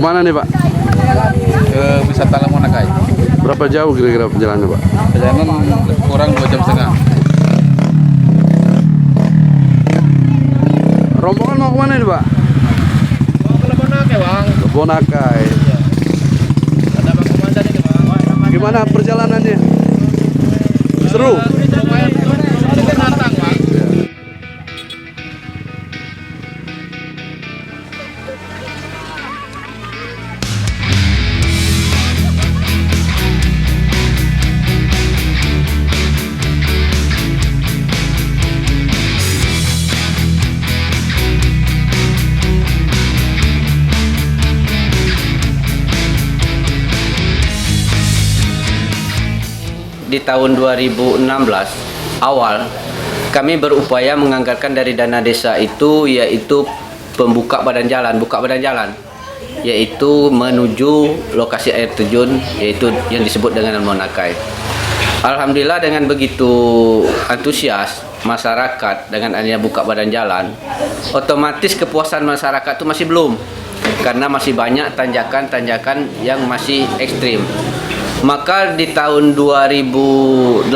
Kemana nih Pak? Ke wisata Lamonakai. Berapa jauh kira-kira perjalanannya Pak? Perjalanan kurang 2,5 jam. Rombongan mau kemana nih Pak? Mau ke Lamonakai, Bang. Bonakai. Ada Bang Komandan ini, Bang. Gimana perjalanannya? Seru? Lumayan sedikit nantang, Bang. Di tahun 2016 awal kami berupaya menganggarkan dari dana desa itu yaitu buka badan jalan yaitu menuju lokasi air terjun yaitu yang disebut dengan Lamonakai. Alhamdulillah dengan begitu antusias masyarakat dengan adanya buka badan jalan, otomatis kepuasan masyarakat itu masih belum karena masih banyak tanjakan-tanjakan yang masih ekstrim. Maka di tahun 2018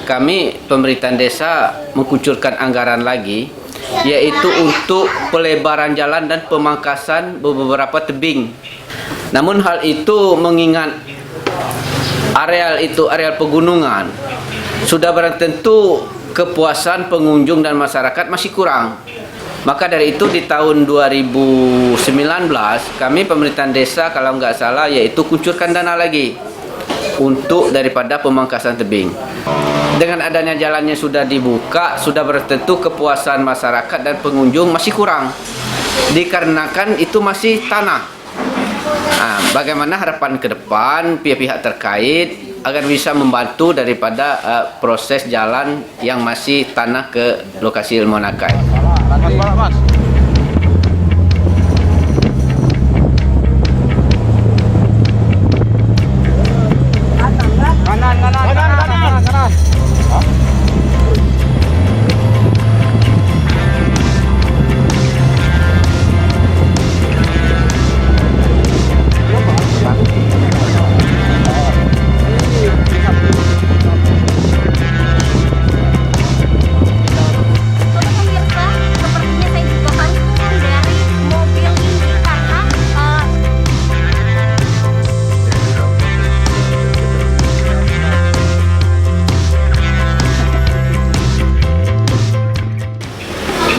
kami pemerintahan desa mengucurkan anggaran lagi yaitu untuk pelebaran jalan dan pemangkasan beberapa tebing. Namun hal itu mengingat areal pegunungan sudah barang tentu kepuasan pengunjung dan masyarakat masih kurang. Maka dari itu di tahun 2019 kami pemerintahan desa kalau nggak salah yaitu kucurkan dana lagi untuk daripada pemangkasan tebing. Dengan adanya jalannya sudah dibuka, sudah bertentu kepuasan masyarakat dan pengunjung masih kurang dikarenakan itu masih tanah. Nah, bagaimana harapan ke depan pihak-pihak terkait agar bisa membantu daripada proses jalan yang masih tanah ke lokasi Lamonakai. Mas. Kanan.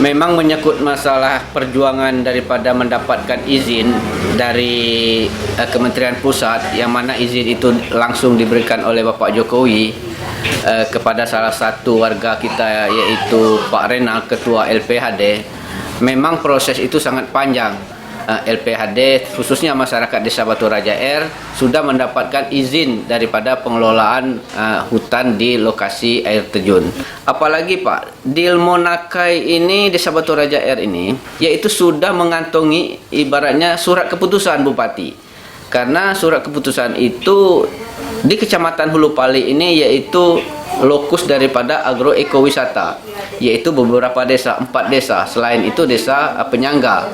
Memang menyangkut masalah perjuangan daripada mendapatkan izin dari Kementerian Pusat yang mana izin itu langsung diberikan oleh Bapak Jokowi kepada salah satu warga kita yaitu Pak Renal, Ketua LPHD. Memang proses itu sangat panjang. LPHD khususnya masyarakat Desa Batu Raja R sudah mendapatkan izin daripada pengelolaan hutan di lokasi air terjun. Apalagi Pak, di Lamonakai ini Desa Batu Raja R ini yaitu sudah mengantongi ibaratnya surat keputusan Bupati. Karena surat keputusan itu di Kecamatan Hulu Pali ini yaitu lokus daripada agroekowisata, yaitu beberapa desa, 4 desa, selain itu desa penyangga.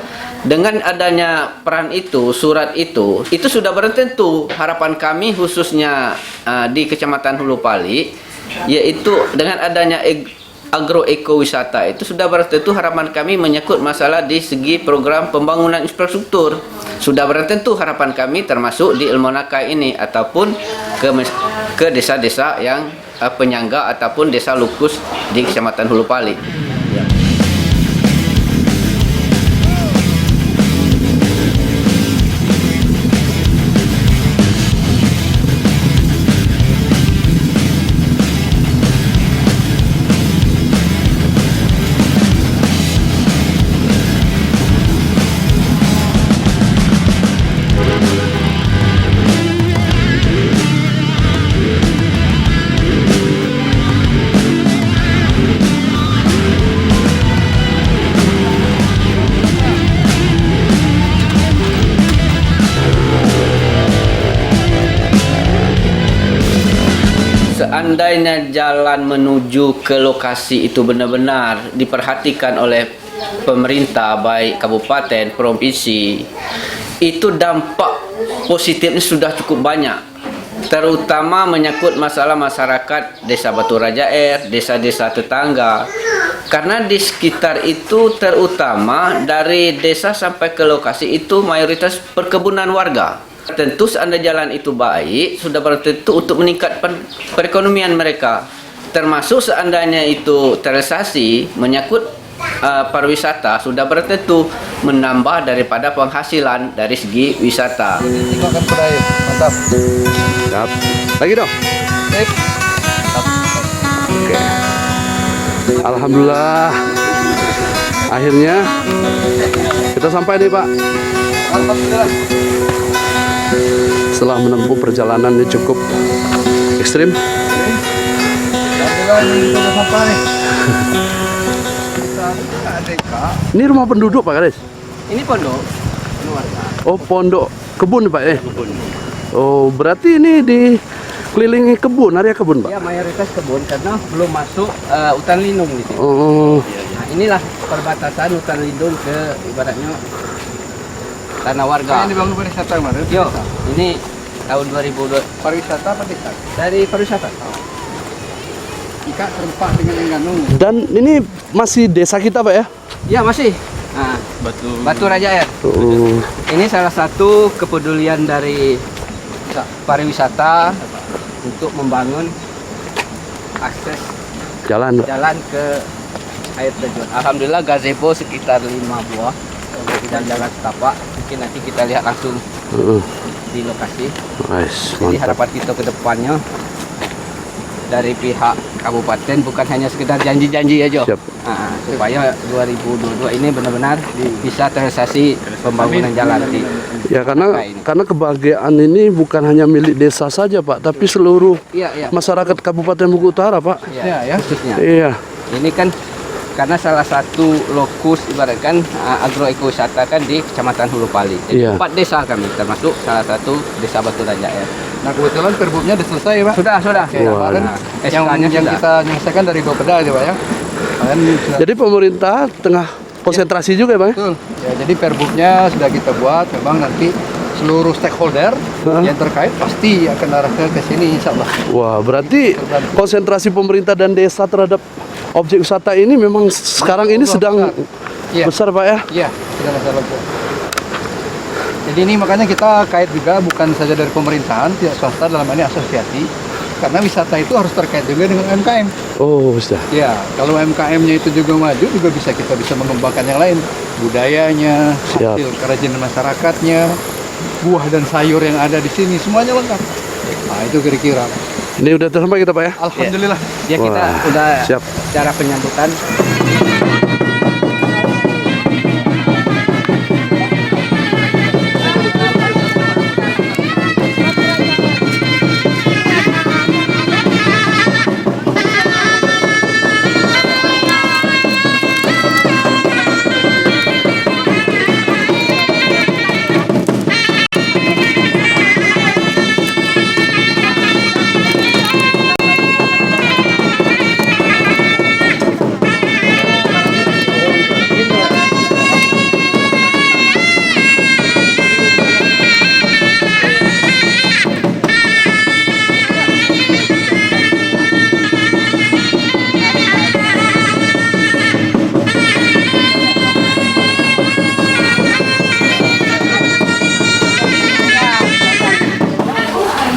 Dengan adanya peran itu, surat itu sudah bertentu harapan kami khususnya di Kecamatan Hulu Pali, yaitu dengan adanya agroekowisata itu sudah bertentu harapan kami menyangkut masalah di segi program pembangunan infrastruktur. Sudah bertentu harapan kami termasuk di Lamonakai ini ataupun ke desa-desa yang penyangga ataupun desa lukus di Kecamatan Hulu Pali. Seandainya jalan menuju ke lokasi itu benar-benar diperhatikan oleh pemerintah baik kabupaten, provinsi, itu dampak positifnya sudah cukup banyak, terutama menyangkut masalah masyarakat Desa Batu Raja Air, desa-desa tetangga. Karena di sekitar itu terutama dari desa sampai ke lokasi itu mayoritas perkebunan warga. Tentu seandainya jalan itu baik, sudah bertentu untuk meningkatkan perekonomian mereka. Termasuk seandainya itu terrealisasi menyangkut pariwisata, sudah bertentu menambah daripada penghasilan dari segi wisata. Tengokkan budaya, mantap. Siap. Lagi dong. Oke. Alhamdulillah. Akhirnya kita sampai nih, Pak. Alhamdulillah. Setelah menempuh perjalanan yang cukup ekstrim. Alhamdulillah ini sudah sampai. Ini rumah penduduk, Pak Kades? Ini pondok warga. Oh, pondok kebun, Pak, Oh, berarti ini dikelilingi kebun, area kebun, Pak? Ya, mayoritas kebun karena belum masuk hutan lindung di sini. Oh, Nah, inilah perbatasan hutan lindung ke ibaratnya tanah warga. Ini bangun pariwisata kemarin. Yo, ini tahun 2002 Pariwisata apa desa? dari pariwisata. Ika serempak dengan Engganung. dan ini masih desa kita, Pak, ya? Ya, masih. Nah, Batu Raja Air. Oh, Ini salah satu kepedulian dari pariwisata untuk membangun akses jalan, Pak. jalan ke air terjun. Alhamdulillah gazebo sekitar 5 buah dan jalan setapak. Mungkin nanti kita lihat langsung di lokasi. Nice, Jadi mantap. harapan kita ke depannya dari pihak kabupaten bukan hanya sekedar janji-janji aja. Siap. Supaya 2022 ini benar-benar bisa terrealisasi pembangunan jalan di Ya, karena ini. kebahagiaan ini bukan hanya milik desa saja, Pak, tapi seluruh Iya. masyarakat Kabupaten Maluku Utara, Pak. Ya, khususnya. Iya. Ini kan karena salah satu lokus ibaratkan agroekowisata kan di Kecamatan Hulu Pali. Jadi Iya. 4 desa kami termasuk salah satu desa Batu Raja Air. Nah kebetulan perbubnya sudah selesai Pak. Sudah. Oke, Wah, kemarin SK-nya yang sudah. kita nyelesaikan dari Bapeda ya Pak ya. Kalian sudah Jadi pemerintah tengah konsentrasi juga, ya, Pak, ya? betul. Ya, jadi perbubnya sudah kita buat. Memang nanti seluruh stakeholder yang terkait pasti akan arahkan ke sini insya Allah. Wah, berarti konsentrasi pemerintah dan desa terhadap objek wisata ini memang sekarang ini sedang Iya. besar, Pak, ya? Iya, tidak masalah Bu. Jadi ini makanya kita kait juga bukan saja dari pemerintahan, tidak swasta dalam ini asosiasi. Karena wisata itu harus terkait juga dengan UMKM. Oh, sudah. Ya, kalau UMKM-nya itu juga maju, juga kita bisa mengembangkan yang lain. Budayanya, Siap. hasil kerajinan masyarakatnya, buah dan sayur yang ada di sini, semuanya lengkap. Nah, itu kira-kira. Ini udah sampai kita, Pak, ya? Alhamdulillah. Ya kita Wah, udah siap. cara penyambutan.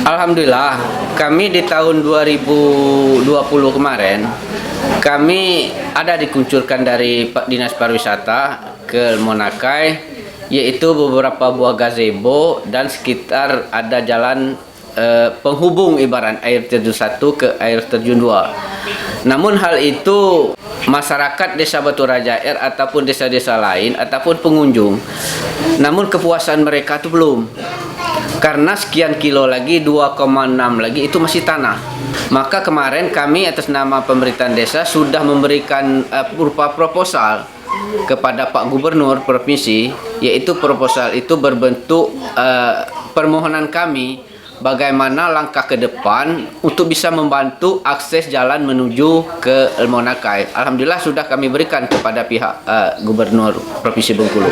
Alhamdulillah, kami di tahun 2020 kemarin, kami ada dikuncurkan dari Dinas Pariwisata ke Monakai, yaitu beberapa buah gazebo dan sekitar ada jalan penghubung ibarat air terjun 1 ke air terjun 2. Namun hal itu masyarakat Desa Batu Raja Air ataupun desa-desa lain ataupun pengunjung, namun kepuasan mereka itu belum. Karena sekian kilo lagi, 2,6 lagi itu masih tanah. Maka kemarin kami atas nama pemerintahan desa sudah memberikan berupa proposal kepada Pak Gubernur Provinsi, yaitu proposal itu berbentuk permohonan kami bagaimana langkah ke depan untuk bisa membantu akses jalan menuju ke Monakai. Alhamdulillah sudah kami berikan kepada pihak Gubernur Provinsi Bengkulu.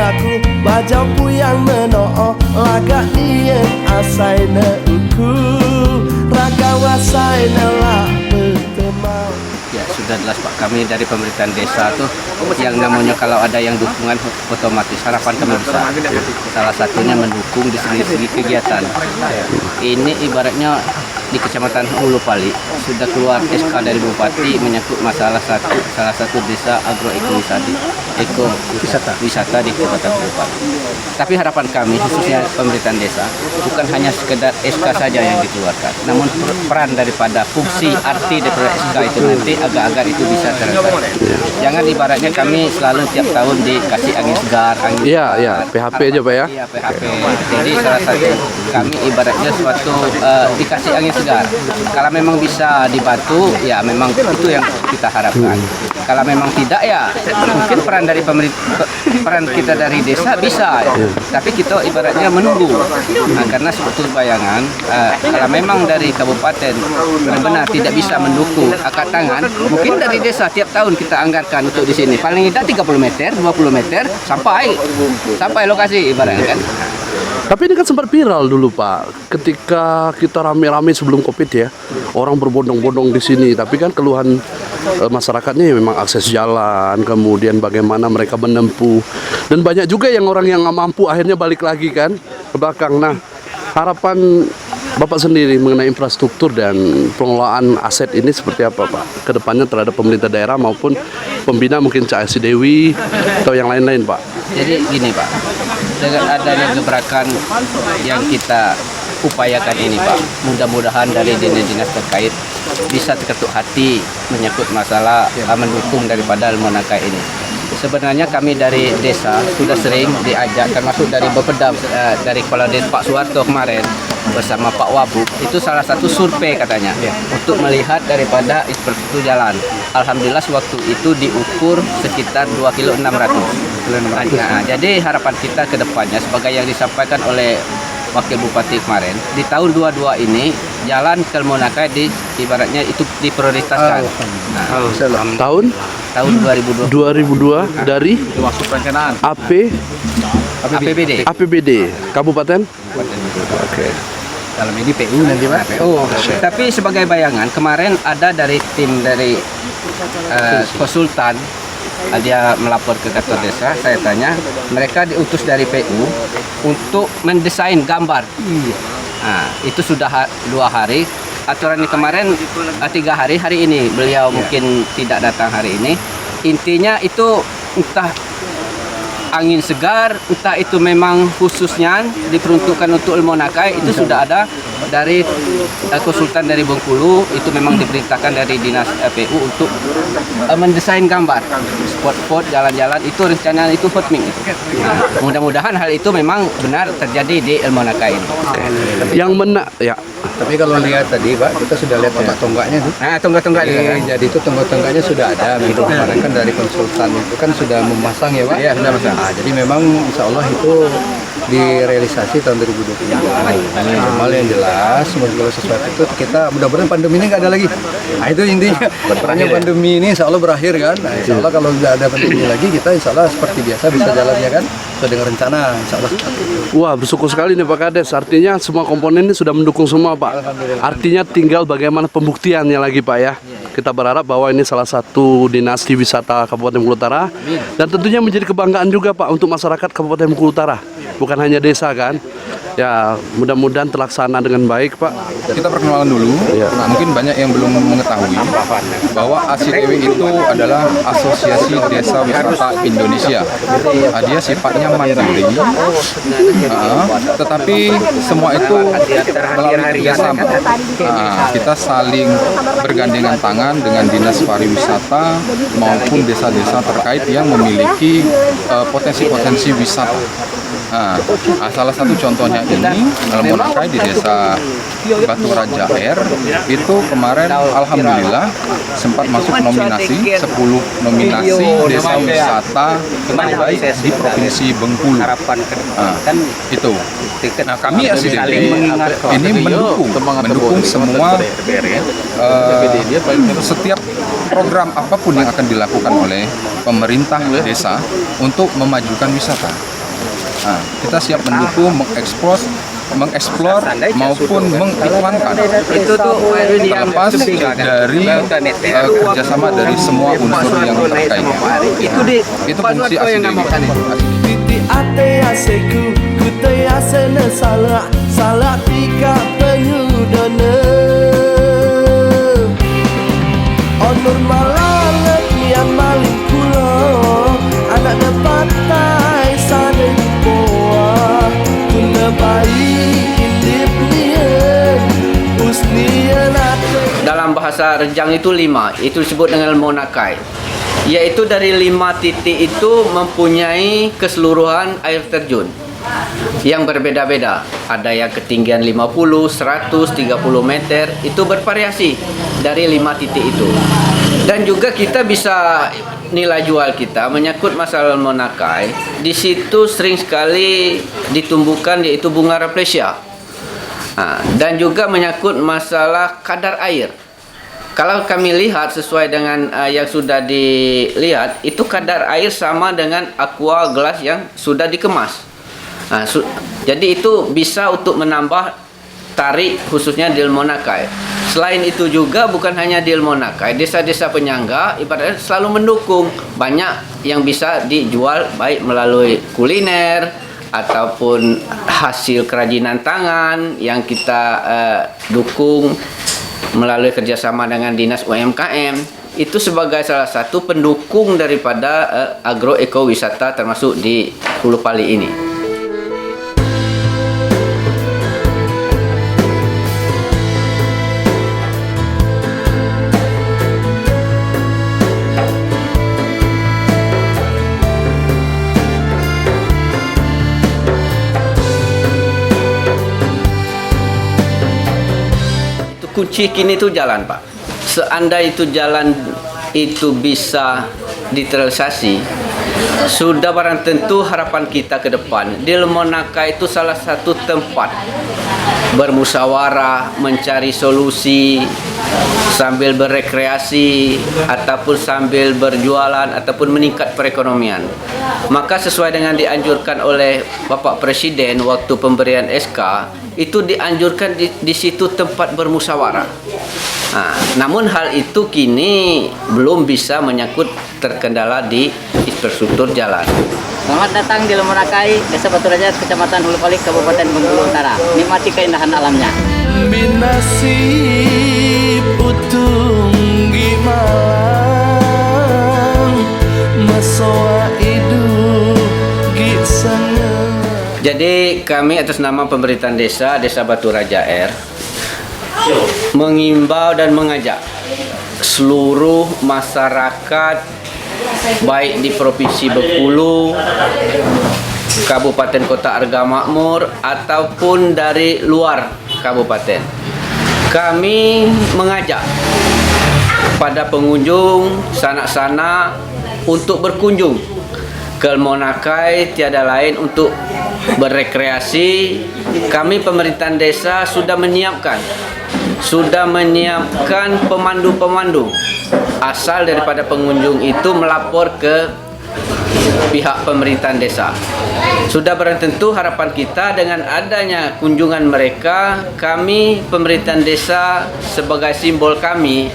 aku bajau puyang menoo lagak nien asai ne uku raga wasai ne lah bertemau. Ya sudah jelas Pak, kami dari pemerintahan desa tuh yang namanya kalau ada yang dukungan otomatis harapan kami besar. Salah satunya mendukung di segi kegiatan. Ini ibaratnya di Kecamatan Ulu Pali sudah keluar SK dari Bupati menyangkut masalah salah satu desa wisata di Kabupaten Ulu Pali. Tapi harapan kami khususnya pemerintahan desa bukan hanya sekedar SK saja yang dikeluarkan, namun peran daripada fungsi arti daripada SK itu nanti agar itu bisa terrealisasi. Jangan ibaratnya kami selalu tiap tahun dikasih angin segar, Iya, PHP aja Pak ya. Iya, PHP. Jadi salah satu kami ibaratnya suatu dikasih angin segar. Kalau memang bisa dibantu, ya memang itu yang kita harapkan. Kalau memang tidak, ya mungkin peran dari peran kita dari desa bisa. Tapi kita ibaratnya menunggu. Nah, karena sebetulnya bayangan, kalau memang dari kabupaten benar-benar tidak bisa mendukung angkat tangan, mungkin dari desa tiap tahun kita anggarkan untuk di sini. Paling tidak 30 meter, 20 meter sampai lokasi ibaratnya kan. Tapi ini kan sempat viral dulu Pak, ketika kita rame-rame sebelum Covid ya, orang berbondong-bondong di sini. Tapi kan keluhan masyarakatnya ya memang akses jalan, kemudian bagaimana mereka menempuh, dan banyak juga orang yang nggak mampu akhirnya balik lagi kan ke belakang. Nah, harapan Bapak sendiri mengenai infrastruktur dan pengelolaan aset ini seperti apa Pak? Kedepannya terhadap pemerintah daerah maupun pembina mungkin Cak Esi Dewi atau yang lain-lain Pak? Jadi gini Pak, dengan adanya gebrakan yang kita upayakan ini Pak, mudah-mudahan dari dinas-dinas terkait bisa terketuk hati menyangkut masalah mendukung daripada Almonaka ini. Sebenarnya kami dari desa sudah sering diajak, termasuk dari Bapeda, dari Kepala Desa Pak Suwarto kemarin bersama Pak Wabuk, itu salah satu survei katanya untuk melihat daripada infrastruktur jalan. Alhamdulillah waktu itu diukur sekitar 2,6 km. Nah, jadi harapan kita ke depannya sebagai yang disampaikan oleh Wakil Bupati kemarin, di tahun 22 ini jalan ke Almonaka ibaratnya itu diprioritaskan. Nah, Tahun 2002 dari Masuk perencanaan. APBD Kabupaten. Oke. Dalam ini PU nanti Pak. Tapi sebagai bayangan kemarin ada dari tim dari konsultan, dia melapor ke kantor desa. Saya tanya, mereka diutus dari PU untuk mendesain gambar. Nah, itu sudah 2 hari. Aturan ini kemarin 3 hari. Hari ini beliau mungkin tidak datang hari ini. Intinya itu entah angin segar, entah itu memang khususnya diperuntukkan untuk Almonaka, itu sudah ada dari konsultan dari Bengkulu, itu memang diperintahkan dari dinas PU untuk mendesain gambar spot-spot jalan-jalan, itu rencananya itu hotming. Nah, mudah-mudahan hal itu memang benar terjadi di Almonaka ini. Yang ya. Tapi kalau lihat tadi Pak, kita sudah lihat otak tonggaknya tuh. Nah, tonggak-tonggak Jadi itu tonggak-tonggaknya sudah ada. Kemarin kan dari konsultan itu kan sudah memasang ya Pak. Iya, sudah memasang. Nah, jadi memang insya Allah itu direalisasi tahun 2020. Normal yang jelas, segala sesuatu itu kita mudah-mudahan pandemi ini nggak ada lagi. Nah itu intinya. Perannya pandemi ini insya Allah berakhir kan. Nah, insya Allah kalau nggak ada pandemi lagi kita insya Allah seperti biasa bisa jalannya kan. Sesuai dengan rencana insya Allah seperti itu. Wah, bersyukur sekali nih Pak Kades. Artinya semua komponen ini sudah mendukung semua Pak. Artinya tinggal bagaimana pembuktiannya lagi Pak ya. Kita berharap bahwa ini salah satu dinasti wisata Kabupaten Bengkulu Utara dan tentunya menjadi kebanggaan juga Pak untuk masyarakat Kabupaten Bengkulu Utara. Bukan hanya desa kan. Ya, mudah-mudahan terlaksana dengan baik Pak. Kita perkenalan dulu. Nah, mungkin banyak yang belum mengetahui bahwa ASIDEWI itu adalah Asosiasi Desa Wisata Indonesia. Nah, dia sifatnya mandiri, tetapi semua itu melalui kerjasama. Nah, kita saling bergandengan tangan dengan Dinas Pariwisata maupun desa-desa terkait yang memiliki potensi-potensi wisata. Nah, salah satu contohnya ini Almonaka di desa Batu Raja Air itu kemarin alhamdulillah sempat masuk nominasi 10 nominasi desa wisata terbaik di Provinsi Bengkulu. Itu. Nah, kami ASIDEWI ini mendukung semua setiap program apapun yang akan dilakukan oleh pemerintah desa untuk memajukan wisata. Nah, kita siap mendukung, mengeksplor maupun mengiklankan terlepas dari kerjasama dari semua unsur yang terkait. Itu fungsi asli dari Titi ate aseku Kutai asena salah Salah tika penyudana Onur malalek yang maling kulo Anak dapat tai sadeng boa Tuna bayi indip nian Usnian ate Dalam bahasa Rejang itu 5, itu disebut dengan Monakai. Yaitu dari 5 titik itu mempunyai keseluruhan air terjun yang berbeda-beda. Ada yang ketinggian 50, 100, 30 meter, itu bervariasi dari 5 titik itu. Dan juga kita bisa nilai jual kita menyangkut masalah Monakai. Di situ sering sekali ditumbuhkan yaitu bunga Rafflesia. Dan juga menyangkut masalah kadar air. Kalau kami lihat sesuai dengan yang sudah dilihat, itu kadar air sama dengan aqua gelas yang sudah dikemas. Jadi itu bisa untuk menambah tarik khususnya di Monakai. Selain itu juga bukan hanya di Monakai, desa-desa penyangga ibaratnya selalu mendukung. Banyak yang bisa dijual baik melalui kuliner ataupun hasil kerajinan tangan yang kita dukung melalui kerjasama dengan Dinas UMKM. Itu sebagai salah satu pendukung daripada agroekowisata termasuk di Hulu Pali ini. Kunci kini itu jalan, Pak. Seandainya itu jalan itu bisa diterrealisasi, sudah barang tentu harapan kita ke depan. Di Monakai itu salah satu tempat bermusyawarah, mencari solusi sambil berrekreasi ataupun sambil berjualan ataupun meningkat perekonomian. Maka sesuai dengan dianjurkan oleh Bapak Presiden waktu pemberian SK, itu dianjurkan di situ tempat bermusyawarah. Namun hal itu kini belum bisa menyangkut terkendala di infrastruktur jalan. Selamat datang di Monakai, Desa Batu Raja, Kecamatan Hulu Pali, Kabupaten Bengkulu Utara. Nikmati keindahan alamnya. Binasib utung gimalang Masoa hidup gisana. Jadi kami atas nama pemerintahan desa Batu Raja R mengimbau dan mengajak seluruh masyarakat baik di Provinsi Bengkulu, Kabupaten Kota Arga Makmur ataupun dari luar kabupaten. Kami mengajak pada pengunjung sanak-sanak untuk berkunjung ke Monakai, tiada lain untuk berrekreasi. Kami pemerintahan desa sudah menyiapkan pemandu-pemandu asal daripada pengunjung itu melapor ke pihak pemerintahan desa. Sudah barang tentu harapan kita dengan adanya kunjungan mereka, kami pemerintahan desa sebagai simbol kami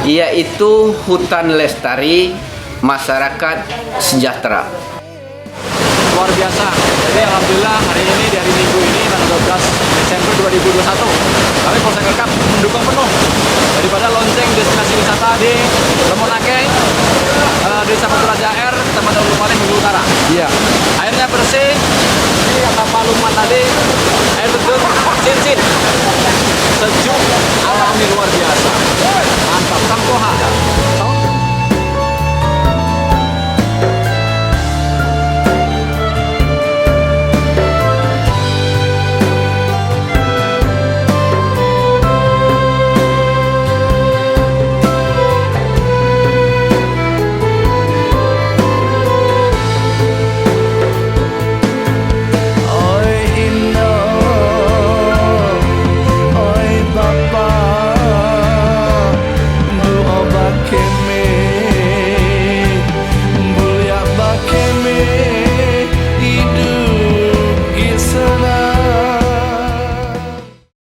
yaitu hutan lestari, masyarakat sejahtera. Luar biasa. Jadi alhamdulillah hari ini dari minggu ini tanggal 12 Desember 2021 kami Polsek Lekap mendukung penuh daripada launching destinasi wisata di Monakai, Desa Batu Raja R, Kecamatan Hulu Pali, Bengkulu Utara. Iya. Airnya bersih. Ini kata Pak Lukman tadi, air terjun sin-sin, sejuk,